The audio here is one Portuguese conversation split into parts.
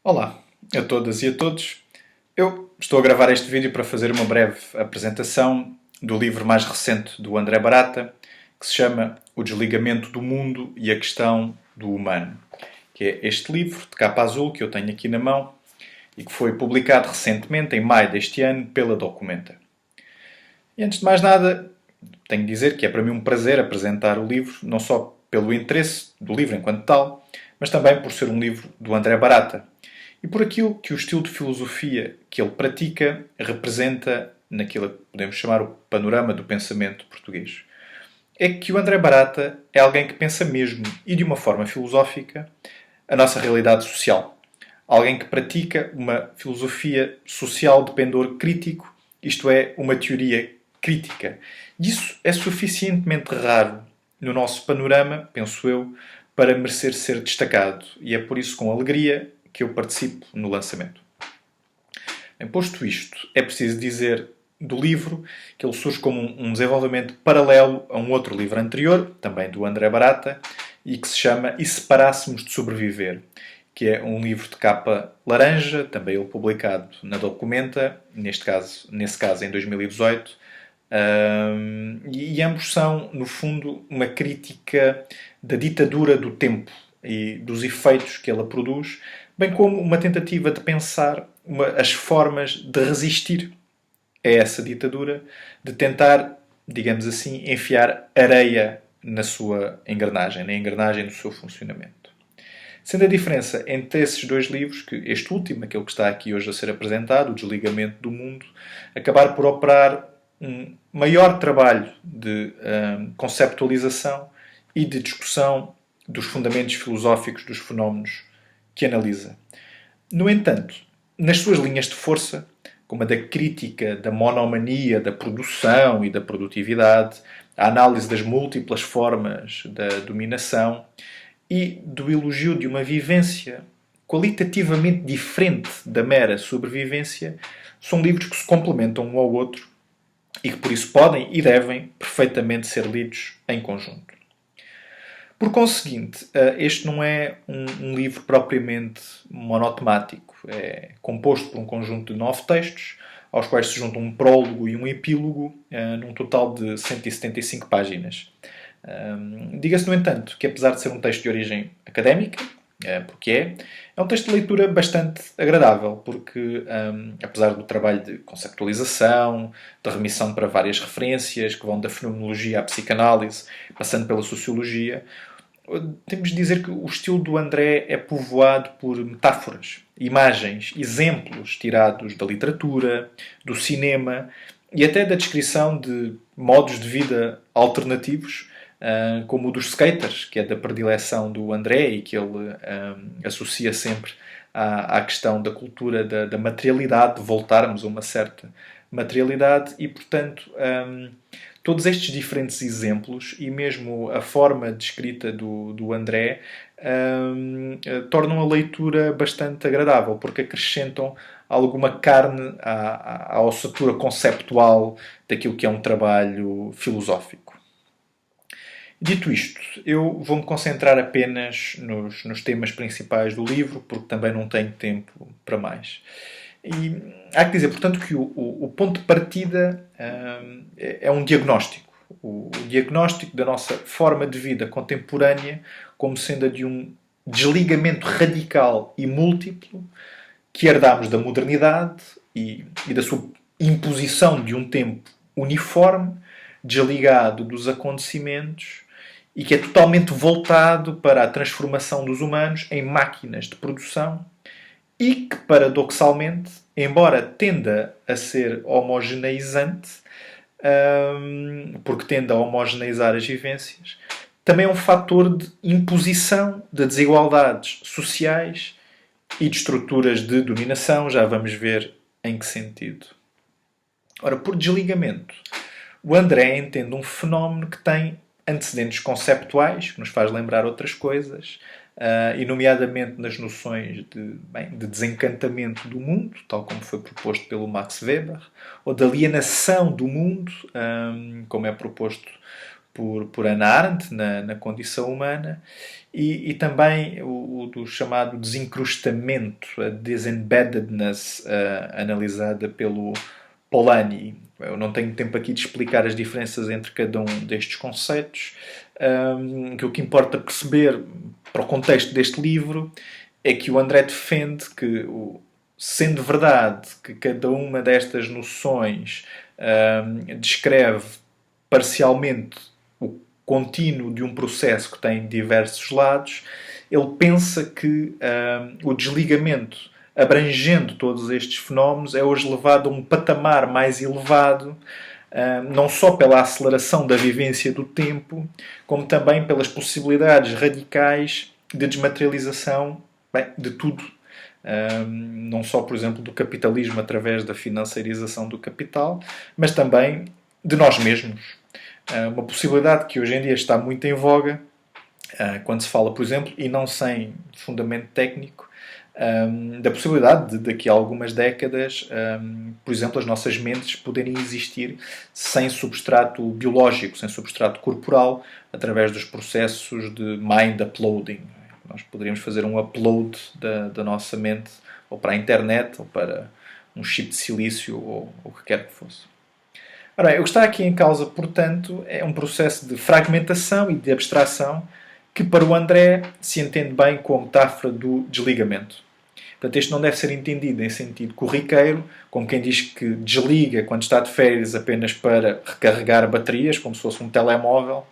Olá a todas e a todos. Eu estou a gravar este vídeo para fazer uma breve apresentação do livro mais recente do André Barata, que se chama O Desligamento do Mundo e a Questão do Humano, que é este livro de capa azul que eu tenho aqui na mão e que foi publicado recentemente, em maio deste ano, pela Documenta. E antes de mais nada, tenho de dizer que é para mim um prazer apresentar o livro, não só pelo interesse do livro enquanto tal, mas também por ser um livro do André Barata, e por aquilo que o estilo de filosofia que ele pratica representa naquilo que podemos chamar o panorama do pensamento português. É que o André Barata é alguém que pensa mesmo, e de uma forma filosófica, a nossa realidade social. Alguém que pratica uma filosofia social de pendor crítico, isto é, uma teoria crítica. Isso é suficientemente raro no nosso panorama, penso eu, para merecer ser destacado. E é por isso com alegria que eu participo no lançamento. Bem, posto isto, é preciso dizer do livro que ele surge como um desenvolvimento paralelo a um outro livro anterior, também do André Barata, e que se chama E se parássemos de sobreviver, que é um livro de capa laranja, também ele publicado na Documenta, nesse caso em 2018, e ambos são, no fundo, uma crítica da ditadura do tempo e dos efeitos que ela produz, bem como uma tentativa de pensar as formas de resistir a essa ditadura, de tentar, digamos assim, enfiar areia na sua engrenagem, na engrenagem do seu funcionamento. Sendo a diferença entre esses dois livros, que este último, aquele que está aqui hoje a ser apresentado, O Desligamento do Mundo, acabar por operar um maior trabalho de conceptualização e de discussão dos fundamentos filosóficos dos fenómenos que analisa. No entanto, nas suas linhas de força, como a da crítica da monomania da produção e da produtividade, a análise das múltiplas formas da dominação e do elogio de uma vivência qualitativamente diferente da mera sobrevivência, são livros que se complementam um ao outro e que por isso podem e devem perfeitamente ser lidos em conjunto. Por conseguinte, este não é um livro propriamente monotemático. É composto por um conjunto de 9 textos, aos quais se juntam um prólogo e um epílogo, num total de 175 páginas. Diga-se, no entanto, que apesar de ser um texto de origem académica, porque é um texto de leitura bastante agradável, porque, apesar do trabalho de conceptualização, de remissão para várias referências, que vão da fenomenologia à psicanálise, passando pela sociologia, temos de dizer que o estilo do André é povoado por metáforas, imagens, exemplos tirados da literatura, do cinema e até da descrição de modos de vida alternativos, como o dos skaters, que é da predileção do André e que ele associa sempre à questão da cultura da materialidade, de voltarmos a uma certa materialidade e, portanto, todos estes diferentes exemplos e mesmo a forma de escrita do André tornam a leitura bastante agradável, porque acrescentam alguma carne à ossatura conceptual daquilo que é um trabalho filosófico. Dito isto, eu vou-me concentrar apenas nos temas principais do livro, porque também não tenho tempo para mais. E há que dizer, portanto, que o ponto de partida é um diagnóstico. O diagnóstico da nossa forma de vida contemporânea como sendo a de um desligamento radical e múltiplo que herdámos da modernidade e da sua imposição de um tempo uniforme, desligado dos acontecimentos e que é totalmente voltado para a transformação dos humanos em máquinas de produção e que, paradoxalmente, embora tenda a ser homogeneizante, porque tende a homogeneizar as vivências, também é um fator de imposição de desigualdades sociais e de estruturas de dominação. Já vamos ver em que sentido. Ora, por desligamento, o André entende um fenómeno que tem antecedentes conceptuais, que nos faz lembrar outras coisas, e nomeadamente nas noções de desencantamento do mundo, tal como foi proposto pelo Max Weber, ou de alienação do mundo, como é proposto por Hannah Arendt na Condição Humana, e também o do chamado desencrustamento, a disembeddedness, analisada pelo Polanyi. Eu não tenho tempo aqui de explicar as diferenças entre cada um destes conceitos, que o que importa perceber para o contexto deste livro é que o André defende que, sendo verdade que cada uma destas noções descreve parcialmente o contínuo de um processo que tem diversos lados, ele pensa que o desligamento abrangendo todos estes fenómenos é hoje levado a um patamar mais elevado, não só pela aceleração da vivência do tempo, como também pelas possibilidades radicais de desmaterialização, de tudo. Não só, por exemplo, do capitalismo através da financiarização do capital, mas também de nós mesmos. Uma possibilidade que hoje em dia está muito em voga, quando se fala, por exemplo, e não sem fundamento técnico, da possibilidade de, daqui a algumas décadas, por exemplo, as nossas mentes poderem existir sem substrato biológico, sem substrato corporal, através dos processos de mind uploading. Nós poderíamos fazer um upload da nossa mente ou para a internet ou para um chip de silício ou o que quer que fosse. Ora bem, o que está aqui em causa, portanto, é um processo de fragmentação e de abstração que para o André se entende bem como metáfora do desligamento. Portanto, este não deve ser entendido em sentido corriqueiro, como quem diz que desliga quando está de férias apenas para recarregar baterias, como se fosse um telemóvel,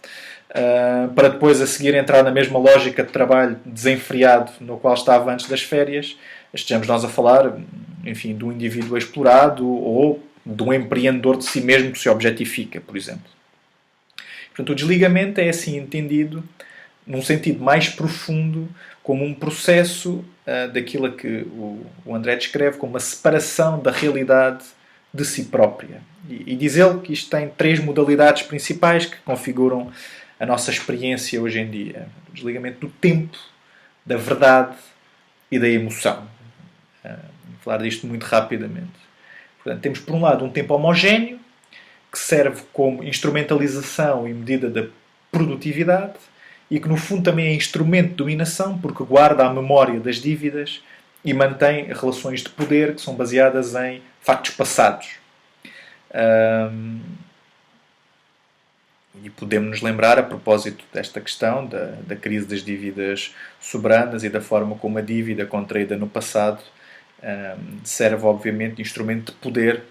para depois a seguir entrar na mesma lógica de trabalho desenfreado no qual estava antes das férias. Estejamos nós a falar, enfim, de um indivíduo explorado ou de um empreendedor de si mesmo que se objetifica, por exemplo. Portanto, o desligamento é assim entendido num sentido mais profundo, como um processo daquilo que o André descreve como uma separação da realidade de si própria. E diz ele que isto tem 3 modalidades principais que configuram a nossa experiência hoje em dia. O desligamento do tempo, da verdade e da emoção. Vou falar disto muito rapidamente. Portanto, temos por um lado um tempo homogéneo, que serve como instrumentalização e medida da produtividade, e que no fundo também é instrumento de dominação, porque guarda a memória das dívidas e mantém relações de poder que são baseadas em factos passados. E podemos nos lembrar, a propósito desta questão, da crise das dívidas soberanas e da forma como a dívida contraída no passado serve, obviamente, de instrumento de poder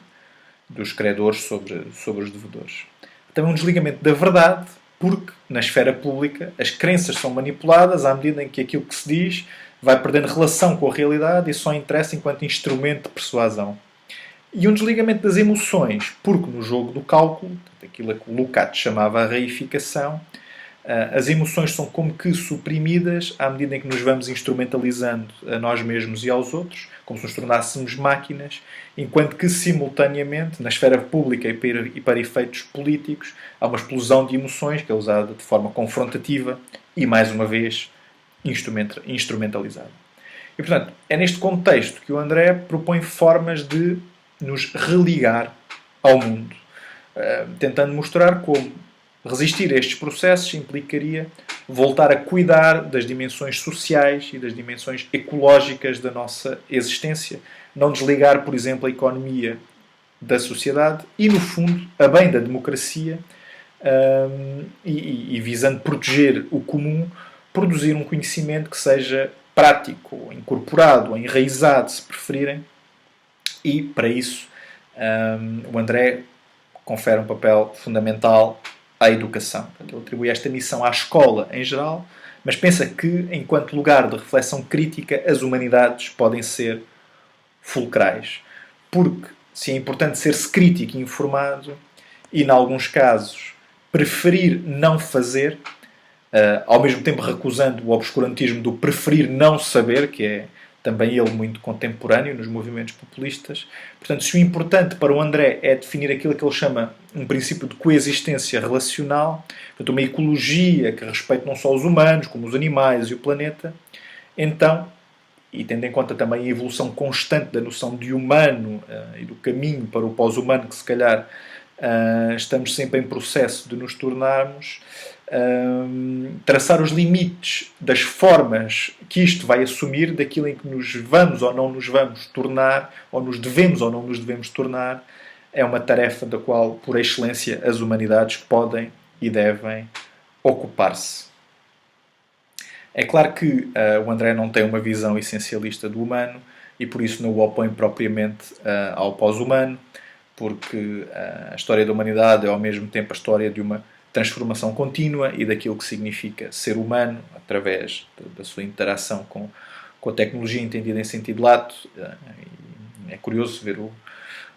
dos credores sobre os devedores. Também um desligamento da verdade, porque na esfera pública as crenças são manipuladas à medida em que aquilo que se diz vai perdendo relação com a realidade e só interessa enquanto instrumento de persuasão. E um desligamento das emoções, porque no jogo do cálculo, aquilo que o Lukács chamava a reificação, as emoções são como que suprimidas à medida em que nos vamos instrumentalizando a nós mesmos e aos outros, como se nos tornássemos máquinas, enquanto que, simultaneamente, na esfera pública e para efeitos políticos, há uma explosão de emoções que é usada de forma confrontativa e, mais uma vez, instrumentalizada. E, portanto, é neste contexto que o André propõe formas de nos religar ao mundo, tentando mostrar como resistir a estes processos implicaria voltar a cuidar das dimensões sociais e das dimensões ecológicas da nossa existência. Não desligar, por exemplo, a economia da sociedade e, no fundo, a bem da democracia e visando proteger o comum, produzir um conhecimento que seja prático, incorporado, enraizado, se preferirem. E, para isso, o André confere um papel fundamental à educação. Portanto, ele atribui esta missão à escola em geral, mas pensa que, enquanto lugar de reflexão crítica, as humanidades podem ser fulcrais. Porque, se é importante ser-se crítico e informado, e, em alguns casos, preferir não fazer, ao mesmo tempo recusando o obscurantismo do preferir não saber, que é também ele muito contemporâneo nos movimentos populistas. Portanto, se o importante para o André é definir aquilo que ele chama um princípio de coexistência relacional, portanto, uma ecologia que respeite não só os humanos, como os animais e o planeta, então, e tendo em conta também a evolução constante da noção de humano e do caminho para o pós-humano, que se calhar estamos sempre em processo de nos tornarmos, traçar os limites das formas que isto vai assumir, daquilo em que nos vamos ou não nos vamos tornar, ou nos devemos ou não nos devemos tornar, é uma tarefa da qual, por excelência, as humanidades podem e devem ocupar-se. É claro que o André não tem uma visão essencialista do humano e por isso não o opõe propriamente ao pós-humano, porque a história da humanidade é ao mesmo tempo a história de uma transformação contínua e daquilo que significa ser humano através da sua interação com a tecnologia entendida em sentido lato. É curioso ver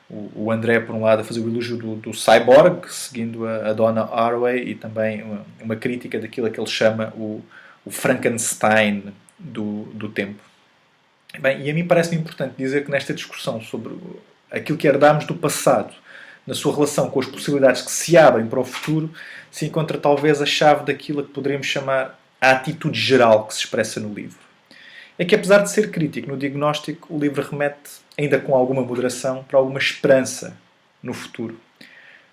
o André, por um lado, a fazer o elogio do cyborg, seguindo a Donna Haraway, e também uma crítica daquilo que ele chama o Frankenstein do tempo. Bem, e a mim parece-me importante dizer que nesta discussão sobre aquilo que herdámos do passado, na sua relação com as possibilidades que se abrem para o futuro, se encontra talvez a chave daquilo que poderíamos chamar a atitude geral que se expressa no livro. É que, apesar de ser crítico no diagnóstico, o livro remete, ainda com alguma moderação, para alguma esperança no futuro.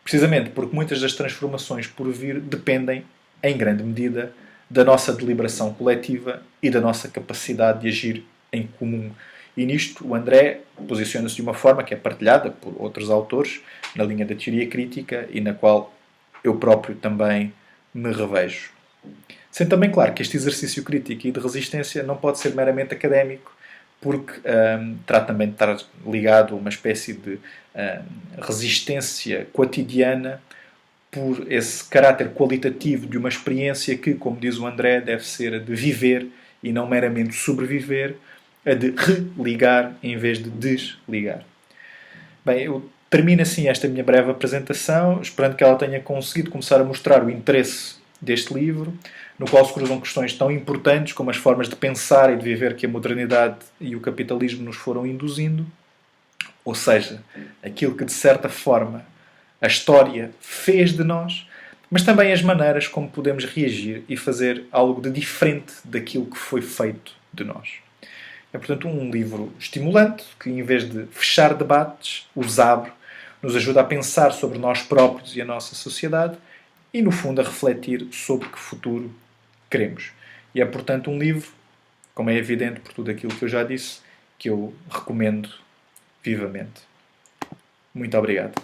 Precisamente porque muitas das transformações por vir dependem, em grande medida, da nossa deliberação coletiva e da nossa capacidade de agir em comum. E nisto o André posiciona-se de uma forma que é partilhada por outros autores, na linha da teoria crítica e na qual eu próprio também me revejo. Sendo também claro que este exercício crítico e de resistência não pode ser meramente académico, porque trata também de estar ligado a uma espécie de resistência cotidiana por esse caráter qualitativo de uma experiência que, como diz o André, deve ser a de viver e não meramente sobreviver, a de religar em vez de desligar. Bem, eu termino assim esta minha breve apresentação, esperando que ela tenha conseguido começar a mostrar o interesse deste livro, no qual se cruzam questões tão importantes como as formas de pensar e de viver que a modernidade e o capitalismo nos foram induzindo, ou seja, aquilo que de certa forma a história fez de nós, mas também as maneiras como podemos reagir e fazer algo de diferente daquilo que foi feito de nós. É, portanto, um livro estimulante que, em vez de fechar debates, os abre, nos ajuda a pensar sobre nós próprios e a nossa sociedade e, no fundo, a refletir sobre que futuro queremos. E é, portanto, um livro, como é evidente por tudo aquilo que eu já disse, que eu recomendo vivamente. Muito obrigado.